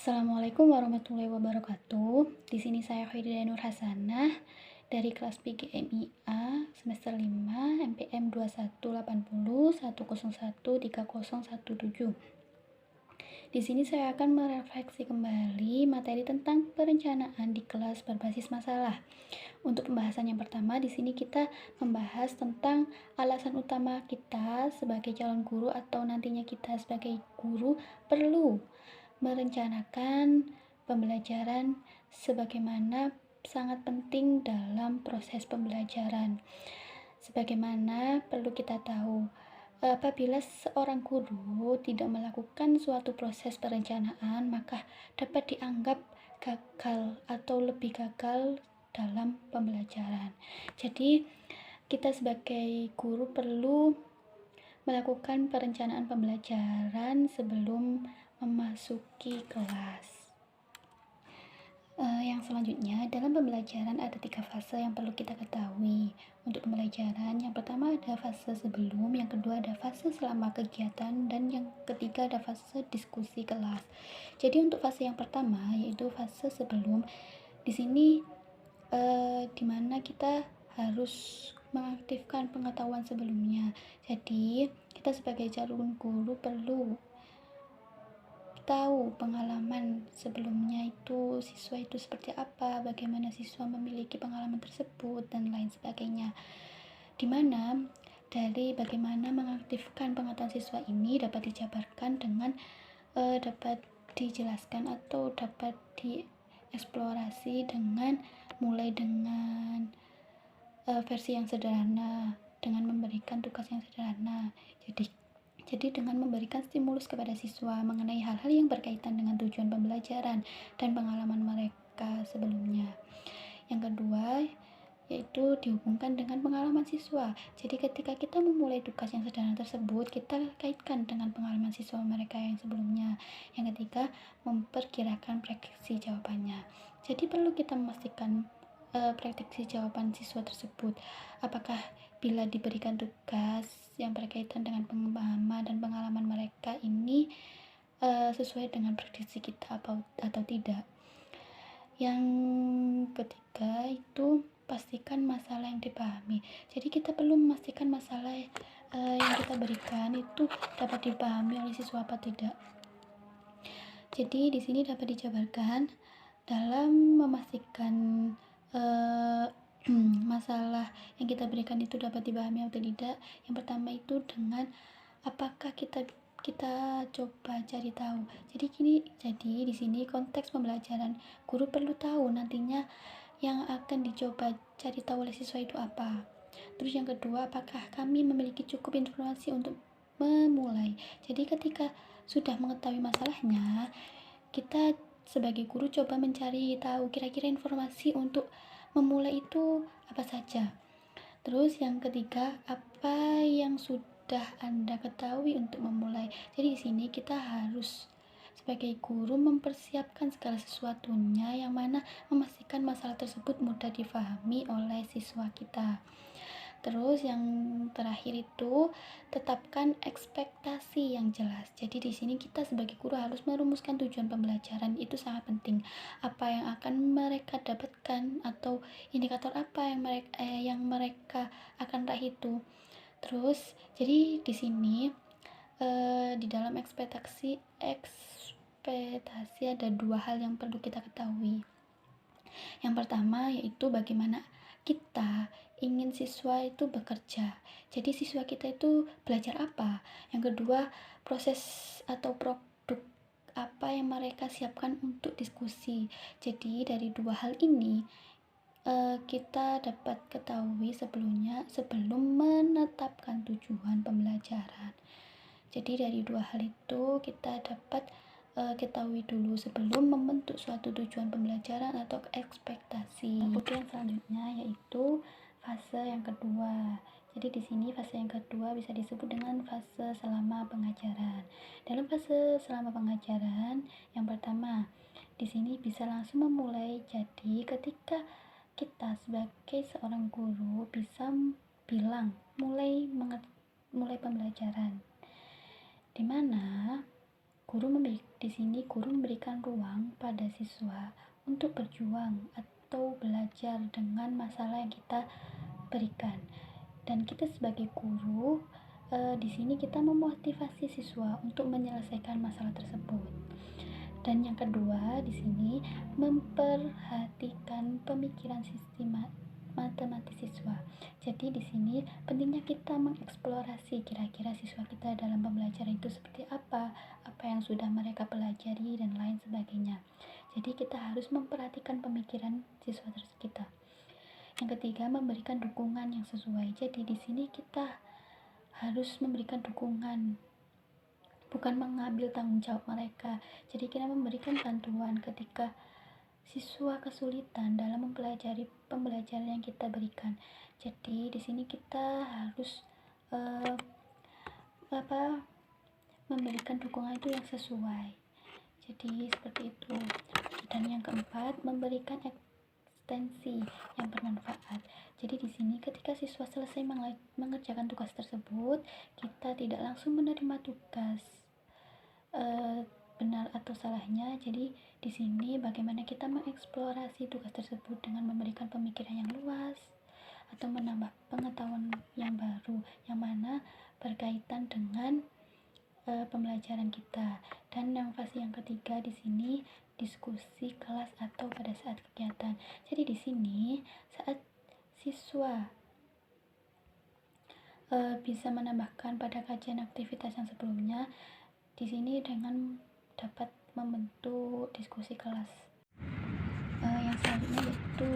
Assalamualaikum warahmatullahi wabarakatuh. Di sini saya Khairidaya Nur Hasanah dari kelas PGMIA semester 5 MPM 218010130117. Di sini saya akan merefleksi kembali materi tentang perencanaan di kelas berbasis masalah. Untuk pembahasan yang pertama, di sini kita membahas tentang alasan utama kita sebagai calon guru atau nantinya kita sebagai guru perlu merencanakan pembelajaran sebagaimana sangat penting dalam proses pembelajaran. Sebagaimana perlu kita tahu, apabila seorang guru tidak melakukan suatu proses perencanaan, maka dapat dianggap gagal atau lebih gagal dalam pembelajaran. Jadi, kita sebagai guru perlu melakukan perencanaan pembelajaran sebelum memasuki kelas. Yang selanjutnya, dalam pembelajaran ada 3 fase yang perlu kita ketahui. Untuk pembelajaran, yang pertama ada fase sebelum, yang kedua ada fase selama kegiatan, dan yang ketiga ada fase diskusi kelas. Jadi untuk fase yang pertama yaitu fase sebelum, di sini dimana kita harus mengaktifkan pengetahuan sebelumnya. Jadi kita sebagai calon guru perlu tahu pengalaman sebelumnya itu siswa itu seperti apa, bagaimana siswa memiliki pengalaman tersebut, dan lain sebagainya. Dimana dari bagaimana mengaktifkan pengetahuan siswa ini dapat dijabarkan dengan dapat dijelaskan atau dapat dieksplorasi dengan mulai dengan versi yang sederhana, dengan memberikan tugas yang sederhana. Jadi dengan memberikan stimulus kepada siswa mengenai hal-hal yang berkaitan dengan tujuan pembelajaran dan pengalaman mereka sebelumnya. Yang kedua, yaitu dihubungkan dengan pengalaman siswa. Jadi ketika kita memulai tugas yang sederhana tersebut, kita kaitkan dengan pengalaman siswa mereka yang sebelumnya. Yang ketiga, memperkirakan prediksi jawabannya. Jadi perlu kita memastikan prediksi jawaban siswa tersebut. Apakah bila diberikan tugas yang berkaitan dengan pemahaman dan pengalaman mereka ini sesuai dengan prediksi kita atau tidak. Yang ketiga itu pastikan masalah yang dipahami. Jadi kita perlu memastikan masalah yang kita berikan itu dapat dipahami oleh siswa apa tidak. Jadi di sini dapat dijabarkan dalam memastikan masalah yang kita berikan itu dapat dipahami atau tidak. Yang pertama itu dengan apakah kita coba cari tahu. Jadi di sini konteks pembelajaran, guru perlu tahu nantinya yang akan dicoba cari tahu oleh siswa itu apa. Terus yang kedua, apakah kami memiliki cukup informasi untuk memulai. Jadi ketika sudah mengetahui masalahnya, kita sebagai guru coba mencari tahu kira-kira informasi untuk memulai itu apa saja. Terus yang ketiga, apa yang sudah Anda ketahui untuk memulai. Jadi di sini kita harus sebagai guru mempersiapkan segala sesuatunya yang mana memastikan masalah tersebut mudah difahami oleh siswa kita. Terus yang terakhir itu tetapkan ekspektasi yang jelas. Jadi di sini kita sebagai guru harus merumuskan tujuan pembelajaran, itu sangat penting. Apa yang akan mereka dapatkan atau indikator apa yang mereka akan raih itu. Terus jadi di sini di dalam ekspektasi ada 2 hal yang perlu kita ketahui. Yang pertama yaitu bagaimana kita ingin siswa itu bekerja. Jadi siswa kita itu belajar apa? Yang kedua, proses atau produk apa yang mereka siapkan untuk diskusi. Jadi dari 2 hal ini kita dapat ketahui sebelum menetapkan tujuan pembelajaran. Jadi dari 2 hal itu kita dapat ketahui dulu sebelum membentuk suatu tujuan pembelajaran atau ekspektasi. Kemudian selanjutnya yaitu fase yang kedua. Jadi di sini fase yang kedua bisa disebut dengan fase selama pengajaran. Dalam fase selama pengajaran, yang pertama di sini bisa langsung memulai. Jadi ketika kita sebagai seorang guru bisa bilang mulai pembelajaran, dimana Di sini guru memberikan ruang pada siswa untuk berjuang atau belajar dengan masalah yang kita berikan. Dan kita sebagai guru, di sini kita memotivasi siswa untuk menyelesaikan masalah tersebut. Dan yang kedua, di sini memperhatikan pemikiran matematis siswa. Jadi di sini pentingnya kita mengeksplorasi kira-kira siswa kita dalam pembelajaran itu seperti apa yang sudah mereka pelajari dan lain sebagainya. Jadi kita harus memperhatikan pemikiran siswa kita. Yang ketiga, memberikan dukungan yang sesuai. Jadi di sini kita harus memberikan dukungan, bukan mengambil tanggung jawab mereka. Jadi kita memberikan bantuan ketika siswa kesulitan dalam mempelajari pembelajaran yang kita berikan. Jadi di sini kita harus uh, memberikan dukungan itu yang sesuai. Jadi seperti itu. Dan yang keempat, memberikan ekstensi yang bermanfaat. Jadi di sini ketika siswa selesai mengerjakan tugas tersebut, kita tidak langsung menerima tugas benar atau salahnya. Jadi di sini bagaimana kita mengeksplorasi tugas tersebut dengan memberikan pemikiran yang luas atau menambah pengetahuan yang baru yang mana berkaitan dengan pembelajaran kita. Dan yang fase yang ketiga di sini diskusi kelas atau pada saat kegiatan. Jadi di sini saat siswa bisa menambahkan pada kajian aktivitas yang sebelumnya, di sini dengan dapat membentuk diskusi kelas. Yang selanjutnya yaitu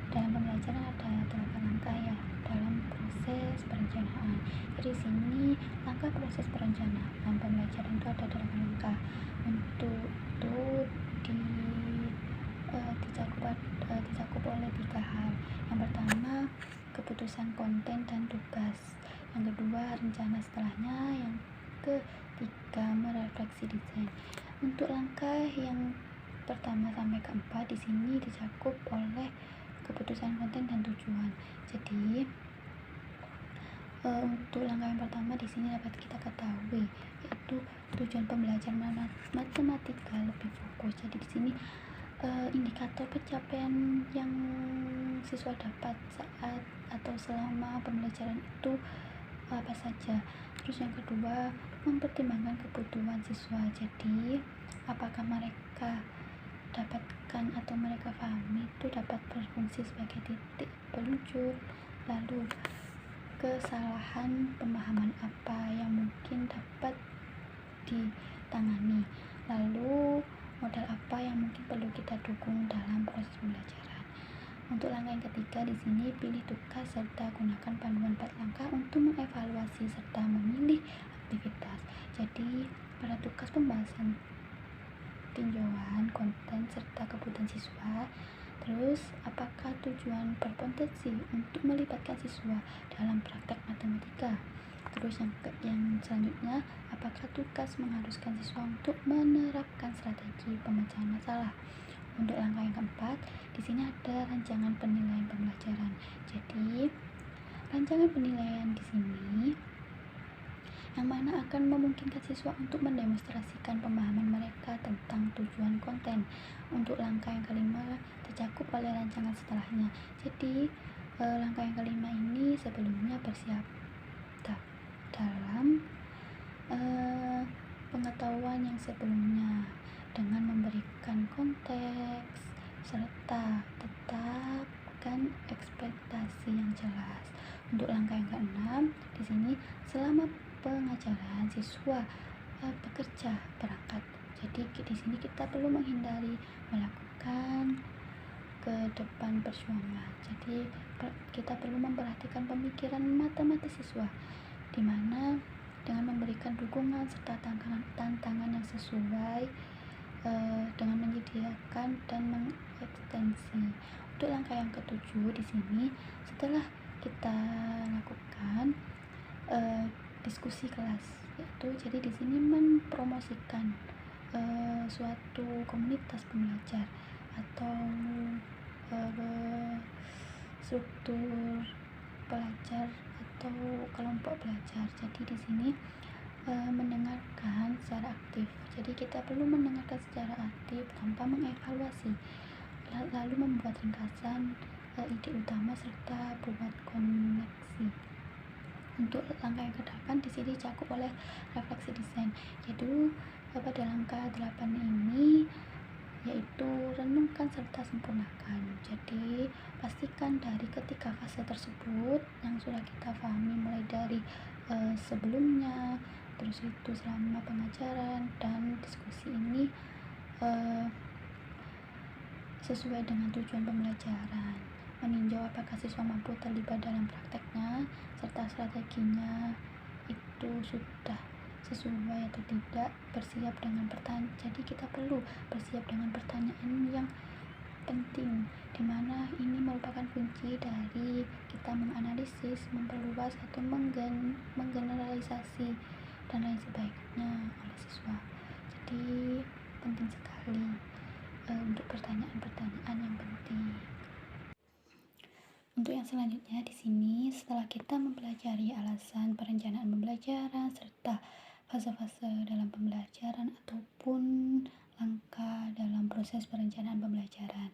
dalam pembelajaran ada 8 langkah ya dalam proses perencanaan. Jadi di sini langkah proses perencanaan pembelajaran itu ada 8 langkah. Untuk itu dicakup oleh 3 hal. Yang pertama, keputusan konten dan tugas. Yang kedua, rencana setelahnya. Yang ketiga, merefleksi desain. Untuk langkah yang pertama sampai keempat di sini dicakup oleh keputusan konten dan tujuan. Jadi untuk langkah yang pertama di sini dapat kita ketahui yaitu tujuan pembelajaran matematika lebih fokus. Jadi di sini indikator pencapaian yang siswa dapat saat atau selama pembelajaran itu apa saja. Terus yang kedua, mempertimbangkan kebutuhan siswa. Jadi apakah mereka dapatkan atau mereka pahami itu dapat berfungsi sebagai titik peluncur. Lalu kesalahan pemahaman apa yang mungkin dapat ditangani. Lalu modal apa yang mungkin perlu kita dukung dalam proses pembelajaran. Untuk langkah yang ketiga di sini pilih tugas serta gunakan panduan 4 langkah untuk mengevaluasi serta memilih aktivitas. Jadi pada tugas pembahasan tinjauan konten serta kebutuhan siswa. Terus apakah tujuan berpotensi untuk melibatkan siswa dalam praktek matematika. Terus yang selanjutnya, apakah tugas mengharuskan siswa untuk menerapkan strategi pemecahan masalah. Untuk langkah yang keempat, di sini ada rancangan penilaian pembelajaran. Jadi rancangan penilaian di sini yang mana akan memungkinkan siswa untuk mendemonstrasikan pemahaman mereka tentang tujuan konten. Untuk langkah yang kelima dicakup oleh rancangan setelahnya. Jadi langkah yang kelima ini sebelumnya bersiap dalam pengetahuan yang sebelumnya dengan memberikan konteks serta tetapkan ekspektasi yang jelas. Untuk langkah yang keenam di sini selama pengajaran siswa bekerja perangkat. Jadi di sini kita perlu menghindari melakukan ke depan perjuangan. Jadi kita perlu memperhatikan pemikiran matematis siswa, di mana dengan memberikan dukungan serta tantangan yang sesuai dengan menyediakan dan mengekstensi. Untuk langkah yang ketujuh di sini setelah kita lakukan diskusi kelas, yaitu jadi di sini mempromosikan suatu komunitas pembelajar atau struktur pelajar atau kelompok belajar. Jadi di sini mendengarkan secara aktif. Jadi kita perlu mendengarkan secara aktif tanpa mengevaluasi, lalu membuat ringkasan ide utama serta buat koneksi. Untuk langkah yang ke-8 di sini cakup oleh refleksi desain, yaitu pada langkah 8 ini yaitu renungkan serta sempurnakan. Jadi pastikan dari ketiga fase tersebut yang sudah kita pahami, mulai dari sebelumnya, terus itu selama pengajaran dan diskusi ini uh, sesuai dengan tujuan pembelajaran, meninjau apakah siswa mampu terlibat dalam prakteknya serta strateginya itu sudah sesuai atau tidak, bersiap dengan pertanyaan. Jadi kita perlu bersiap dengan pertanyaan yang penting, dimana ini merupakan kunci dari kita menganalisis, memperluas atau menggeneralisasi dan lain sebagainya oleh siswa. Jadi penting sekali untuk pertanyaan-pertanyaan yang penting. Untuk yang selanjutnya di sini, setelah kita mempelajari alasan perencanaan pembelajaran serta fase-fase dalam pembelajaran ataupun langkah dalam proses perencanaan pembelajaran.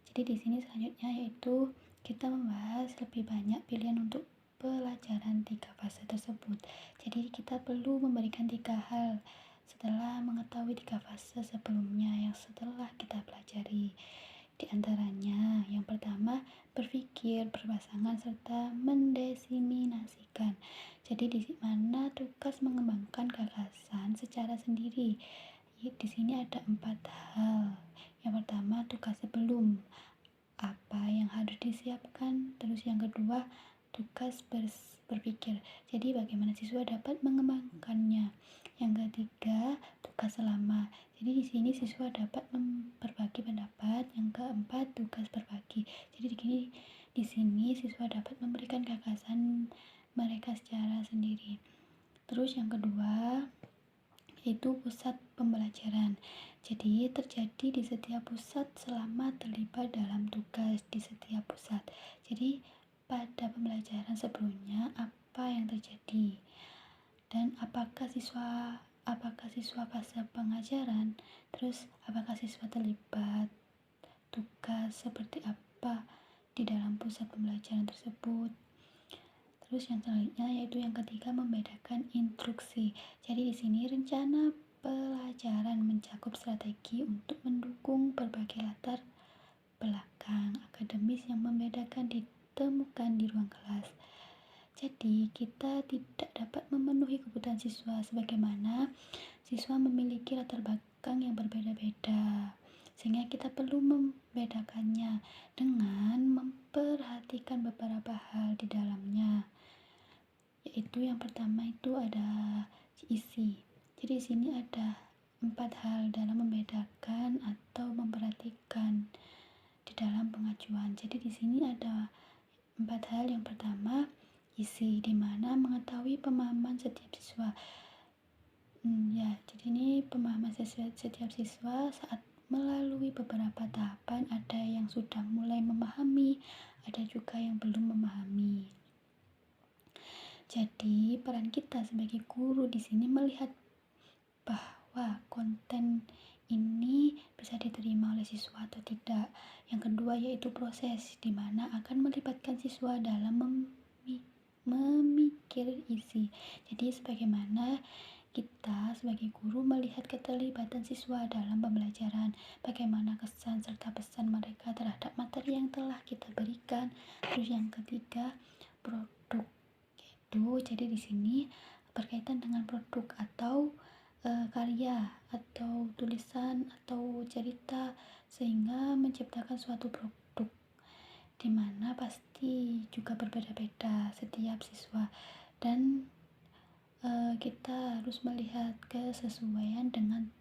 Jadi di sini selanjutnya yaitu kita membahas lebih banyak pilihan untuk pelajaran 3 fase tersebut. Jadi kita perlu memberikan 3 hal setelah mengetahui 3 fase sebelumnya yang setelah kita pelajari. Di antaranya, yang pertama, berpikir berpasangan serta mendesimasikan. Jadi di mana tugas mengembangkan gagasan secara sendiri. Di sini ada 4 hal. Yang pertama, tugas sebelum, apa yang harus disiapkan. Terus yang kedua, tugas berpikir. Jadi bagaimana siswa dapat mengembangkannya. Yang ketiga, tugas selama. Jadi di sini siswa dapat berbagi pendapat. Yang keempat, tugas berbagi. Jadi di sini siswa dapat memberikan gagasan mereka secara sendiri. Terus yang kedua, yaitu pusat pembelajaran. Jadi terjadi di setiap pusat selama terlibat dalam tugas di setiap pusat. Jadi pada pembelajaran sebelumnya apa yang terjadi dan apakah siswa fase pengajaran, terus apakah siswa terlibat tugas seperti apa di dalam pusat pembelajaran tersebut. Terus yang selanjutnya yaitu yang ketiga, membedakan instruksi. Jadi di sini rencana pelajaran mencakup strategi untuk mendukung berbagai latar belakang akademis yang membedakan ditemukan di ruang kelas. Jadi kita tidak dapat memenuhi kebutuhan siswa sebagaimana siswa memiliki latar belakang yang berbeda-beda. Sehingga kita perlu membedakannya dengan memperhatikan beberapa hal di dalamnya. Yaitu yang pertama itu ada isi. Jadi di sini ada 4 hal dalam membedakan atau memperhatikan di dalam pengajuan. Jadi di sini ada 4 hal. Yang pertama, isi, di mana mengetahui pemahaman setiap siswa. Jadi ini pemahaman setiap siswa saat melalui beberapa tahapan, ada yang sudah mulai memahami, ada juga yang belum memahami. Jadi peran kita sebagai guru di sini melihat bahwa konten ini bisa diterima oleh siswa atau tidak. Yang kedua yaitu proses, di mana akan melibatkan siswa dalam memikir isi. Jadi sebagaimana kita sebagai guru melihat keterlibatan siswa dalam pembelajaran, bagaimana kesan serta pesan mereka terhadap materi yang telah kita berikan. Terus yang ketiga, produk. Jadi di sini berkaitan dengan produk atau karya atau tulisan atau cerita, sehingga menciptakan suatu produk di mana pasti juga berbeda-beda setiap siswa dan kita harus melihat kesesuaian dengan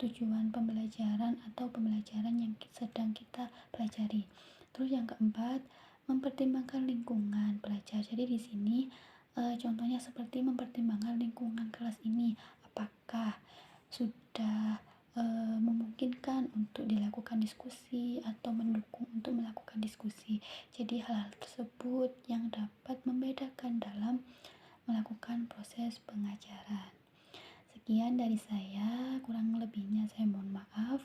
tujuan pembelajaran atau pembelajaran yang sedang kita pelajari. Terus yang keempat, mempertimbangkan lingkungan belajar. Jadi di sini contohnya seperti mempertimbangkan lingkungan kelas ini, apakah sudah memungkinkan untuk dilakukan diskusi atau mendukung untuk melakukan diskusi. Jadi hal-hal tersebut yang dapat membedakan dalam melakukan proses pengajaran. Sekian dari saya, kurang lebihnya saya mohon maaf.